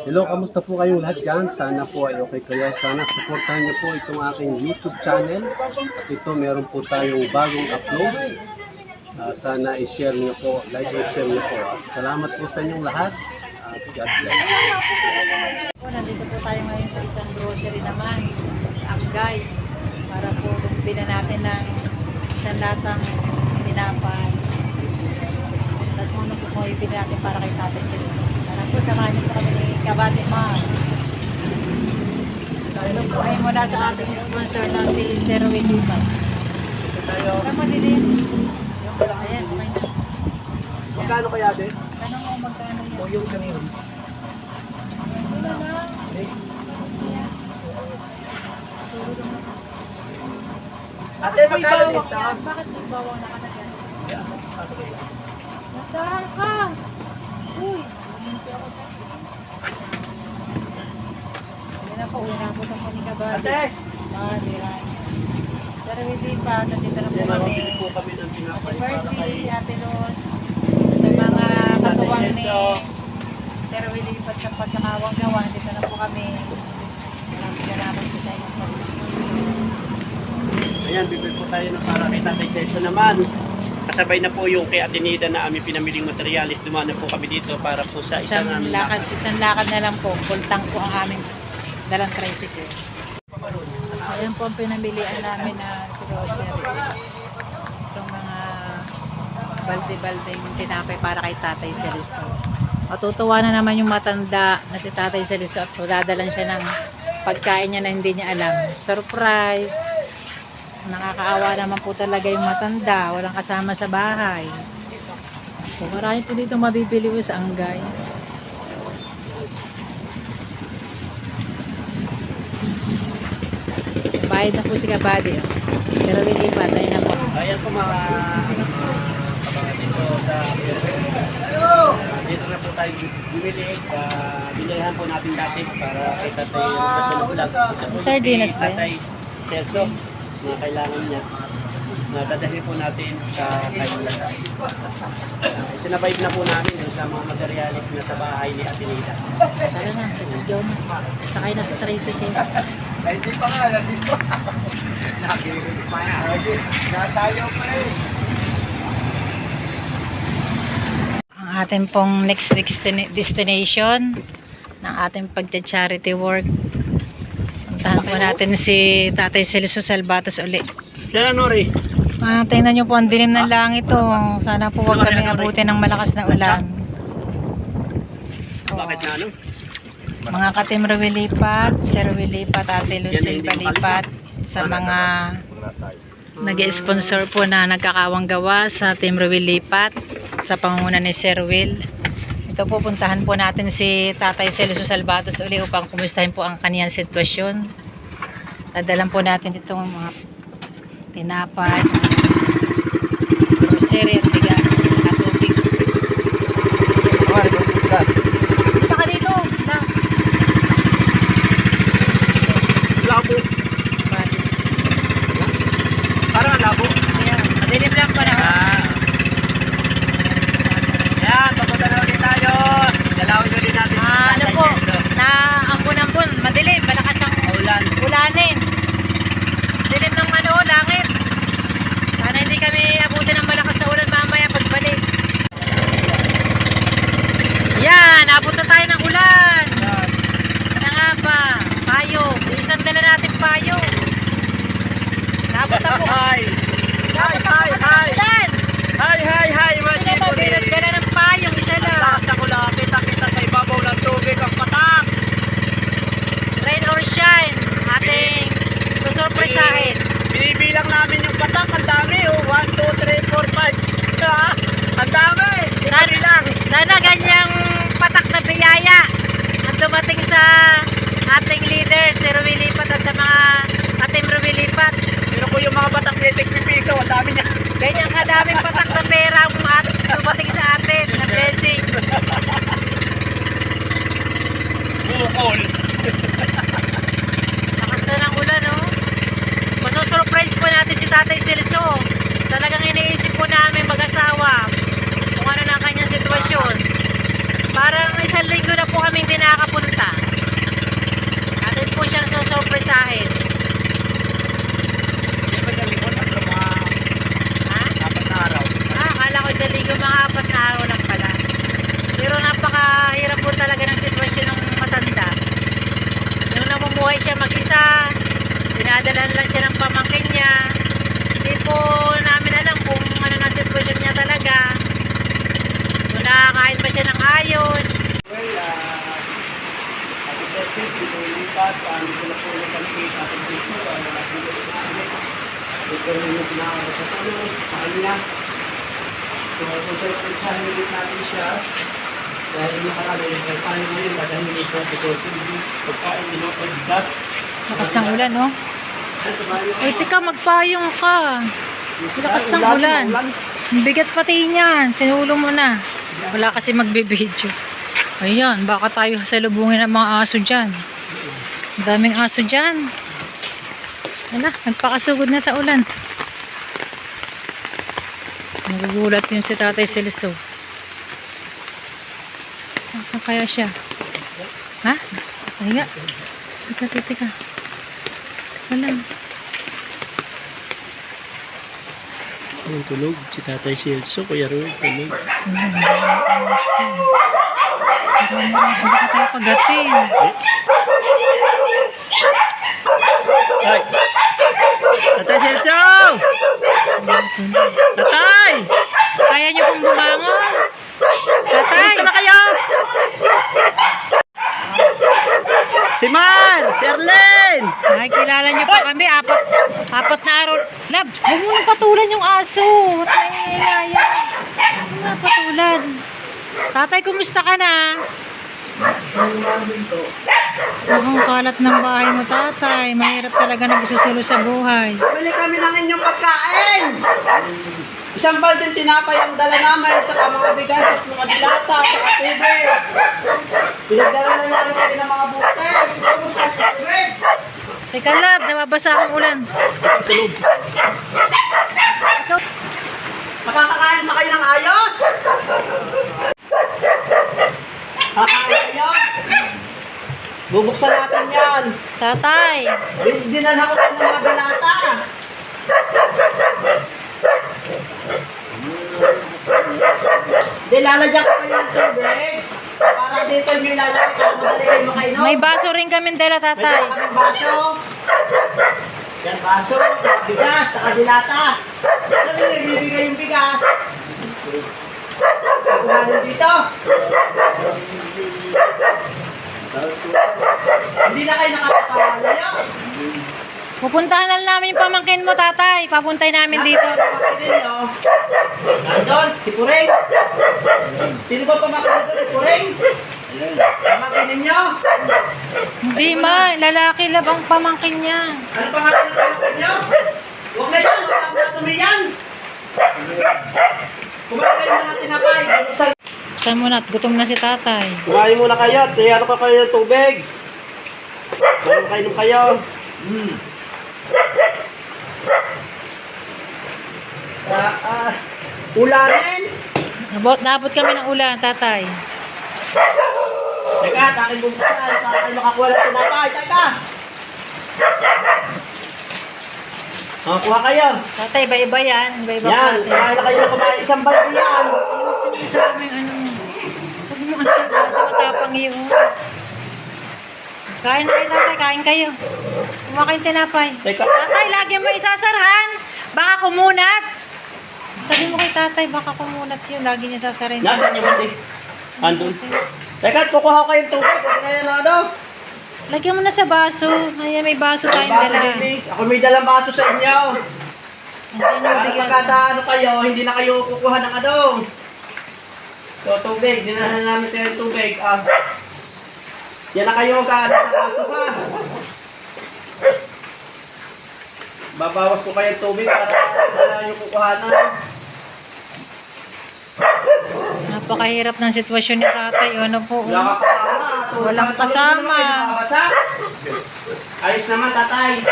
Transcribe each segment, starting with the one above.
Hello, kamusta po kayong lahat dyan? Sana po ay okay kayo. Sana supportahan niyo po itong aking YouTube channel. At ito, meron po tayong bagong upload. Sana i-share niyo po, like and share niyo po. At salamat po sa inyong lahat. God bless. Nandito po tayo ngayon sa isang grocery naman, sa Amgay, para po bumili natin ng isang latang tinapay. At ano po po ibili natin para kay Tatay Celso. Para po samahan niyo po kami ni Kabate Ma. Ito po ay mula sa ating sponsor na si Sir Willie Pat. Tama din. Ayan, okay na. Magkano kaya din? Tanong mo magkano yun? O yung kanino? Ate, magkano dito? Bakit nagbawang na ka na yan? Nagdahan ka! Uy! Hindi ako sa... Yan na po, unabot ako ni Kabate. Ate! Diran. Sir Willie pa, nandito na po kami. po kami ng pinapay. Mercy, Ate Luz, sa mga katuwang ni Sir Willie Pat sa pagkakawang gawa, dito na po kami. Salamat po sa inyong pag-sponsor. Ayan, bibili po tayo ng para kay Tatay Celso naman. Kasabay na po yung kay Atenida na aming pinamiling materialis. Dumaan na po kami dito para po sa isang aming Isang lakad na lang po, kultang po ang aming dalang tricycle. Ayan po ang pinamilian namin na grocery. Itong mga balde-baldeng tinapay para kay Tatay Celso. Matutuwa na naman yung matanda na si Tatay Celso at dadalan siya ng pagkain niya na hindi niya alam. Surprise! Nakakaawa naman po talaga yung matanda. Walang kasama sa bahay. So, marami po dito mabibili po sa Amgay. Bayad na po si Kabady. Pero Willie pa, tayo na po. Ayan po mga dito na po tayo bumili sa bilihan po natin dati para kay Tatay Sardinas ba yan? Tatay Celso na kailangan niya. Nadadali po natin sa kanya. Sinabayad na po namin dun sa mga materialis na sa bahay ni Atenida. Tara na, let's go na. Sakay na sa tricycle. Hindi pa nga, hindi pa. Nakikinig pa yan. Natayo pa eh. Ang ating pong next destination ng ating pagcha-charity work. Puntahan po natin si Tatay Celso Salvatos uli. Kaya Nori, Tingnan nyo po ang dilim ng langit to. Sana po huwag kami abutin ng malakas na ulan. bakit na ano? Mga katim Lipat, Sir Lipat, Ate Lucille Lipat, sa mga nag-sponsor po na nagkakawang gawa sa Team Lipat, sa pangunguna ni Sir Will. Ito po, puntahan po natin si Tatay Celso Salvatos uli upang kumustahin po ang kaniyang sitwasyon. Dadalan po natin dito mga tinapay, grocery at bigas at tubig. Punta ka dito na. Labo. Parang labo. Ayan, madilim lang pa na. Yan, papunta na ulit tayo. Dalawin ulit natin. Ano po, na ambon-ambon, madilim, malakas ang ulanin. Dilim ng langit. Sana hindi kami abutin ng malakas na ulan mamaya pagbalik. Yan, abot na tayo ng ulan. Ano nga ba? Payo. Isang dala natin payo. Nabot na po. Hi! Nabot na po ng ulan. Hi! Dala ng payong isa lang. Taas ako lang. Kita sa ibabaw ng tubig ang patak. Rain or shine. Ating susurpresahin. Binibilang namin yung patak. Ang dami oh. 1, 2, 3, 4, 5. Ang dami. Sana ganyang patak na biyaya ang dumating sa ating leader, si Ruby Lipat, at sa mga ating Ruby Lipat. Pero ko yung mga patak ni Tek Pipiso. Ang dami niya. Ganyan kadaming patak na pera ang dumating sa atin na blessing. Bukol. Lakas na ng ulan, no? Masusurprise po natin si Tatay Celso. Talagang iniisip po namin mag-asawa kung ano na ang kanyang sitwasyon. Parang isang linggo na po kaming hindi nakakapunta. nakakain pa siya ng ayos. Well, Ate Tessie, dito yung lipat. Dito na po yung paligid. Ate Tessie, dito yung pinakawa sa tulong. Sa kanya. So, social natin siya. Dahil nakarami, tayo ngayon, dahil nito, pagkain, dinopay, gas. Lakas ng ulan, no? Uy, tika, magpayong ka. Lakas ng ulan. Ang bigat pati niyan. Sinulong mo na. Wala kasi magbe-video. Ayan, baka tayo salubungin ng mga aso dyan. Ang daming aso dyan. Wala, nagpakasugod na sa ulan. Nagugulat yun si Tatay Celso. Saan kaya siya? Ha? Higa. Tika. Wala. Yung tulog, si Tatay Celso, Kuya Roy, tulog. Aso, baka tayo pagatin. Ay! Tatay Celso! Tatay! Kaya niyo pong bumangon? Tatay! Kamusta na kayo? Si Mar! Si Arlene! Ay, kilala niyo pa kami. Apat na araw. Lab, huwag mo nang patulan yung aso. Ba't naiinaya? Huwag mo nang patulan. Tatay, kumusta ka na? Ang kalat ng bahay mo, tatay. Mahirap talaga nagsusulo sa buhay. Bili kami ng inyong pagkain! Isang balding tinapay ang dala namin at saka mga bigas at mga dilata at saka tubig. Pinagdala na namin kayo ng mga buke. Teka, lab, nababasa akong ulan. Sa loob. Makakakain na kayo ng ayos? Kakain kayo? Bubuksan natin yan. Tatay, Dinala ko kayo ng mga dilata. Lalagyan ko kayo ng tubig. Para dito yung ilalagay ka na madali kayo makainom. may baso rin kami dala, May tatay. kaming baso. Yan baso, bigas, saka dilata. Sabi nyo, bibigay yung bigas. Kumain dito. Hindi na kayo nakakapalayo. Pupuntahan na lang namin yung pamangkin mo, tatay. Papuntay namin dito. Pamangkin ninyo. Nandun, si Puring. Sino ba pamangkin nito? Si Puring? Pamangkin ninyo? Hindi, ma. Lalaki lab ang pamangkin niya. Ano pangalan ng pamangkin nyo? Huwag na yan, huwag na tumiyan. Kumain kayo mga tinapay. Buksan. Buksan mo na at gutom na si tatay. Kumain muna kayo at ano ka kayo ng tubig. Kumain kayo ng kayo. Ulanin. Nabot kami ng ulan, tatay. Teka, aking bubuksan para kayo makakuha ng tinapay. Teka! Kuha kayo. Tatay, iba-iba yan. Iba-iba Yan, klase. kumain na kayo na kumain. Isang balde yan. Ayusin mo sa kami ano. Huwag mo ano, kasi matapang yun. Kain na kayo, tatay. Kain kayo. Kumakain tinapay. Teka. Tatay, lagi mo isasarhan. Baka kumunat. Sabi mo kay tatay, baka kumunat yun. Lagi niya sasarin. Nasaan yung balde? Andun. Teka, kukuha ko kayong tubig. Huwag na yan ano. Lagyan mo na sa baso. Ayan, may baso tayong Baso, dala. baby. Ako may dalang baso sa inyo. Andiyan yung Para bigas. pagkata ano kayo, hindi na kayo kukuha ng ano. So, tubig. Dinala namin kayo ng tubig. Yan na kayo ka sa baso ka. Babawas ko kayo ng tubig para wala yung kukuhanan. Napakahirap ng sitwasyon ni tatay. Ano po? Wala ka kasama. Walang kasama. Ayos naman, tatay.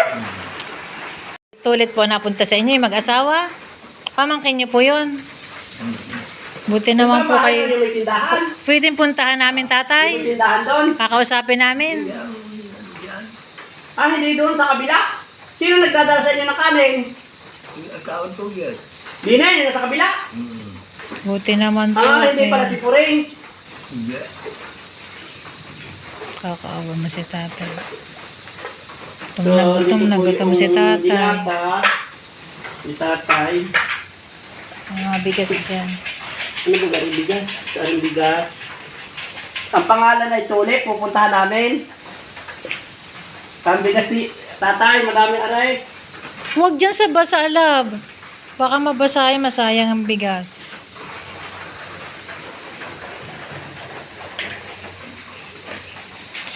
Tulit po napunta sa inyo yung mag-asawa. Pamangkin niyo po yun. Buti naman po Bahay kayo. May tindahan. Pwedeng puntahan namin, May tatay. tindahan doon. Kakausapin namin. Hindi doon sa kabila? Sino nagdadala sa inyo ng kanin? Hindi na, yun nasa kabila. Buti naman po. Hindi pala si Puring. Kakaawa mo si tatay. Gutom si tatay. Dilata, si tatay. Ang mga bigas dyan. Ano ba galing bigas? Galing bigas. Ang pangalan ay Tule, pupuntahan namin. Ang bigas ni tatay, madami aray. Huwag dyan sa basa, love. Baka mabasahin, masayang ang bigas.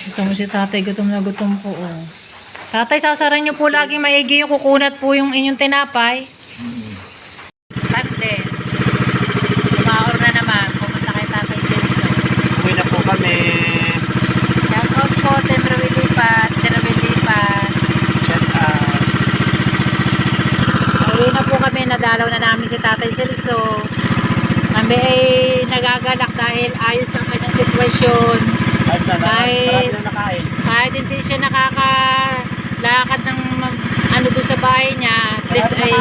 Gutom si tatay, gutom na gutom po. Oh. Tatay, sasaran niyo po laging maigi yung kukunat po yung inyong tinapay. Tante, tumaor na naman. Pumunta kay Tatay Celso. Uwi na po kami. Shout out po, Tem Rawilipat, si Rawilipat. Shout out. Uwi na po kami, nadalaw na namin si Tatay Celso. Kami ay nagagalak dahil ayos ang kanyang sitwasyon. Ayos na, Kahit- marami na nakain. Kahit hindi siya nakakalakad ng ano doon sa bahay niya, at least ay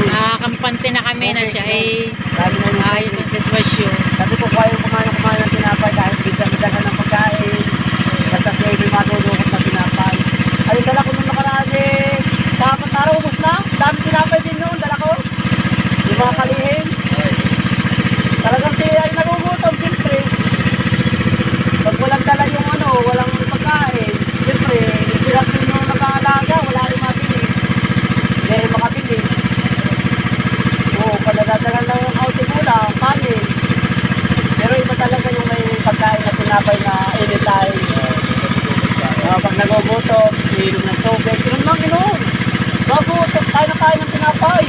nakakampante na kami na siya ay Dami na yung ayos ang sitwasyon. Sabi ko, kaya kumain ng tinapay dahil bigyan ng pagkain. Basta siya ay may matulungan na tinapay. Ayun, dala ko nung nakaraan eh. Dapat araw, ubos na. Dami tinapay din noon, dala ko. Yung mga kalihim. Talagang siya ay nagugutom, siyempre. Pag walang dala yung ano, walang pagkain, siyempre, hirap din yung nag-aalaga, wala rin mabili. Hindi rin makabili. Oo, padadadalan lang yung autobula, kanin. Pero iba talaga yung may pagkain na tinapay na anytime. Pag nagugutom, inom ng tubig, inom lang inom. Bago, tayo na tayo ng tinapay.